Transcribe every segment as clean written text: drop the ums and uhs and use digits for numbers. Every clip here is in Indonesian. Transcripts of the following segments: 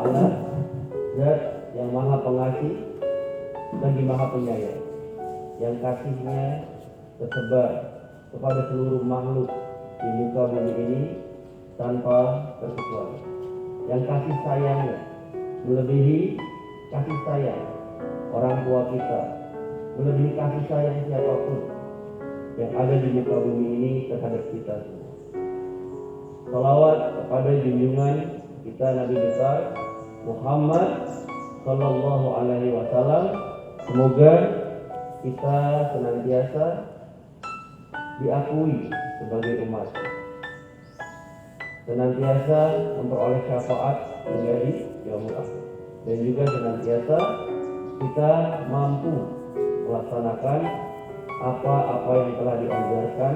ta'ala, Zat yang maha pengasih lagi maha penyayang, yang kasihnya tersebar kepada seluruh makhluk di muka bumi ini tanpa terkecuali, yang kasih sayangnya melebihi kasih sayang orang tua kita, melebihi kasih sayang siapapun yang ada di muka bumi ini terhadap kita semua. Salawat kepada junjungan kita Nabi besar Muhammad Sallallahu Alaihi Wasallam. Semoga kita senantiasa diakui sebagai umat, senantiasa memperoleh syafaat menjadi yaumul akhir, dan juga senantiasa kita mampu melaksanakan apa-apa yang telah diajarkan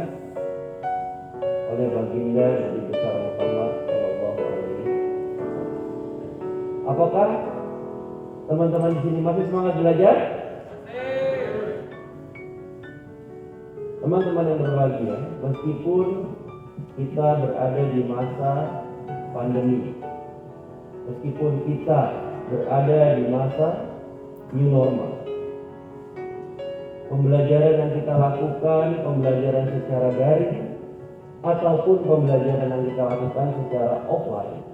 oleh baginda Nabi besar Muhammad Sallallahu Alaihi Wasallam. Apakah teman-teman di sini masih semangat belajar? Teman-teman yang berbahagia, meskipun kita berada di masa pandemi, meskipun kita berada di masa new normal, pembelajaran yang kita lakukan, pembelajaran secara daring ataupun pembelajaran yang kita lakukan secara offline,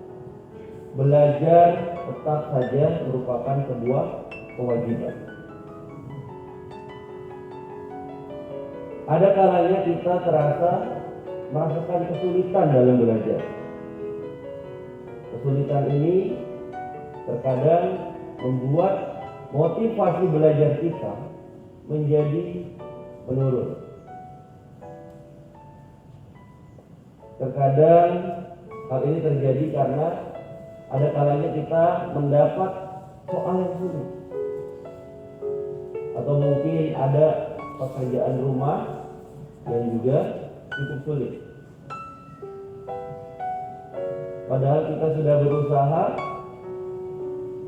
belajar tetap saja merupakan sebuah kewajiban. Ada kalanya kita terasa merasakan kesulitan dalam belajar. Kesulitan ini terkadang membuat motivasi belajar kita menjadi menurun. Terkadang hal ini terjadi karena ada kalanya kita mendapat soal yang sulit, atau mungkin ada pekerjaan rumah yang juga cukup sulit. Padahal kita sudah berusaha,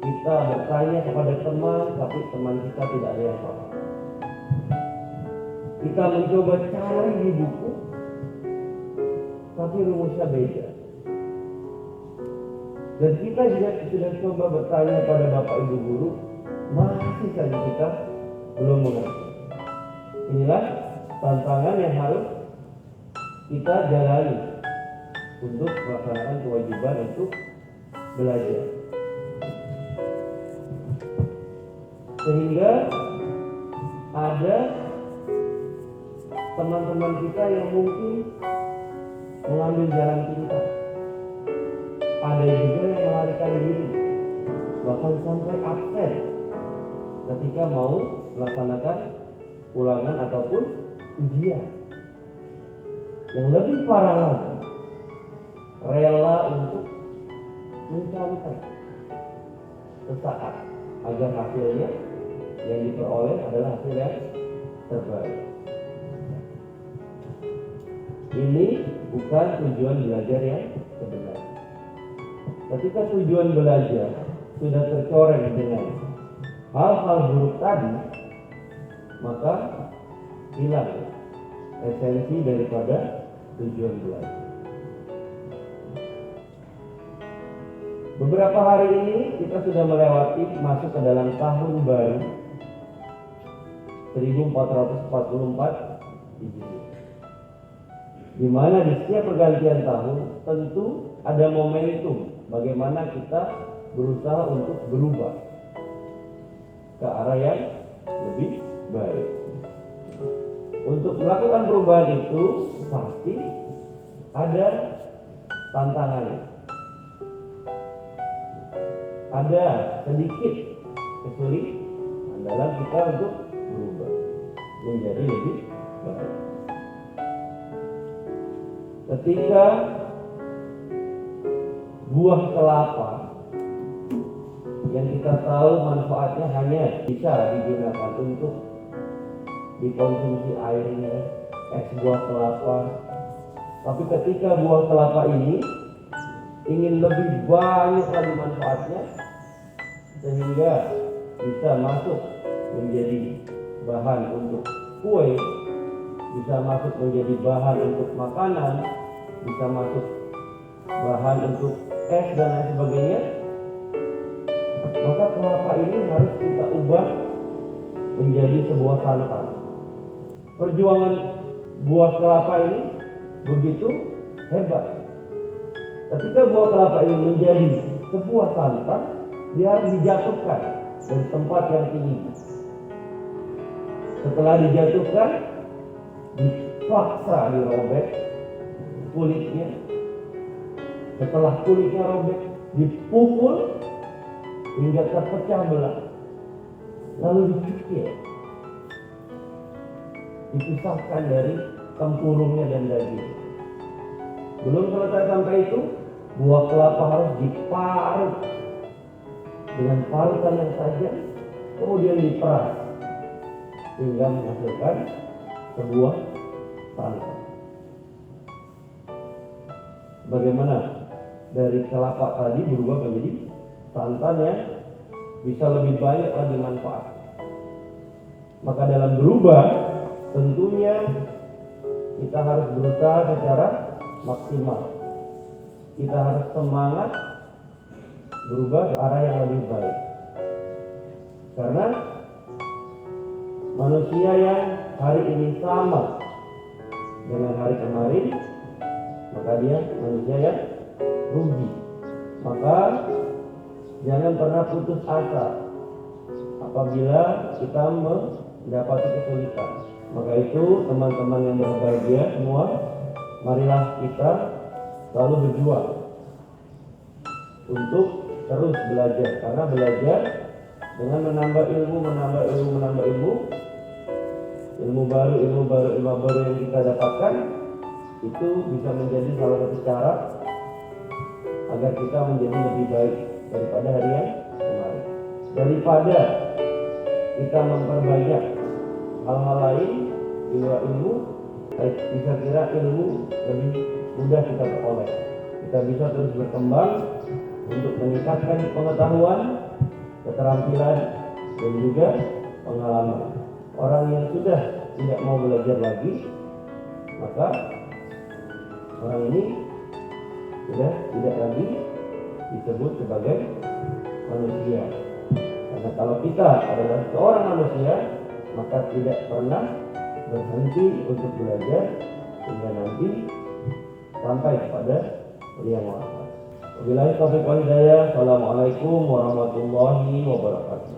kita bertanya kepada teman, tapi teman kita tidak ada yang paham. Kita mencoba cari di buku, tapi rumusnya beda. Dan kita juga sudah coba bertanya pada Bapak Ibu Guru, masih saja kita belum mengerti. Inilah tantangan yang harus kita jalani untuk melaksanakan kewajiban untuk belajar. Sehingga ada teman-teman kita yang mungkin mengambil jalan pintas, ada juga yang melarikan diri, bahkan sampai absen ketika mau melaksanakan ulangan ataupun ujian. Yang lebih parah lagi, rela untuk mencontek sesaat agar hasilnya yang diperoleh adalah hasil yang terbaik. Ini bukan tujuan belajar yang sebenarnya. Ketika tujuan belajar sudah tercoreng dengan hal-hal buruk tadi, maka hilang esensi daripada tujuan belajar. Beberapa hari ini kita sudah melewati masuk ke dalam tahun baru 1444 Hijriah, di mana di setiap pergantian tahun tentu ada momentum bagaimana kita berusaha untuk berubah ke arah yang lebih baik. Untuk melakukan perubahan itu pasti ada tantangannya, ada sedikit kesulitan dalam kita untuk berubah menjadi lebih baik. Ketika buah kelapa yang kita tahu manfaatnya hanya bisa digunakan untuk dikonsumsi airnya, es buah kelapa, tapi ketika buah kelapa ini ingin lebih banyak lagi manfaatnya sehingga bisa masuk menjadi bahan untuk kue, bisa masuk menjadi bahan untuk makanan, bisa masuk bahan untuk es dan lain sebagainya, menjadi sebuah santan. Perjuangan buah kelapa ini begitu hebat. Ketika buah kelapa ini menjadi sebuah santan, dia harus dijatuhkan dari tempat yang tinggi. Setelah dijatuhkan, dipaksa dirobek kulitnya. Setelah kulitnya robek, dipukul hingga terpecah belah. Lalu dicukir, dipisahkan dari tempurungnya dan daging. Belum selesai sampai itu, buah kelapa harus diparut dengan parutan yang tajam, kemudian diperas hingga menghasilkan sebuah santan. Bagaimana dari kelapa tadi berubah menjadi santan yang bisa lebih banyak lagi manfaat. Maka dalam berubah, tentunya kita harus berusaha secara maksimal. Kita harus semangat berubah ke arah yang lebih baik. Karena manusia yang hari ini sama dengan hari kemarin, maka dia manusia yang rugi. Maka jangan pernah putus asa apabila kita mendapati kesulitan. Maka itu teman-teman yang berbahagia semua, marilah kita selalu berjuang untuk terus belajar. Karena belajar dengan menambah ilmu baru yang kita dapatkan, itu bisa menjadi salah satu cara agar kita menjadi lebih baik daripada hari yang kemarin. Daripada kita memperbanyak hal-hal lain di luar ilmu, bisa kira ilmu lebih mudah kita peroleh. Kita bisa terus berkembang untuk meningkatkan pengetahuan, keterampilan, dan juga pengalaman. Orang yang sudah tidak mau belajar lagi, maka orang ini sudah tidak lagi disebut sebagai manusia. Karena kalau kita adalah seorang manusia, maka tidak pernah berhenti untuk belajar hingga nanti sampai kepada Yang Maha Esa. Wabillahi taufiq wal hidayah. Assalamualaikum warahmatullahi wabarakatuh.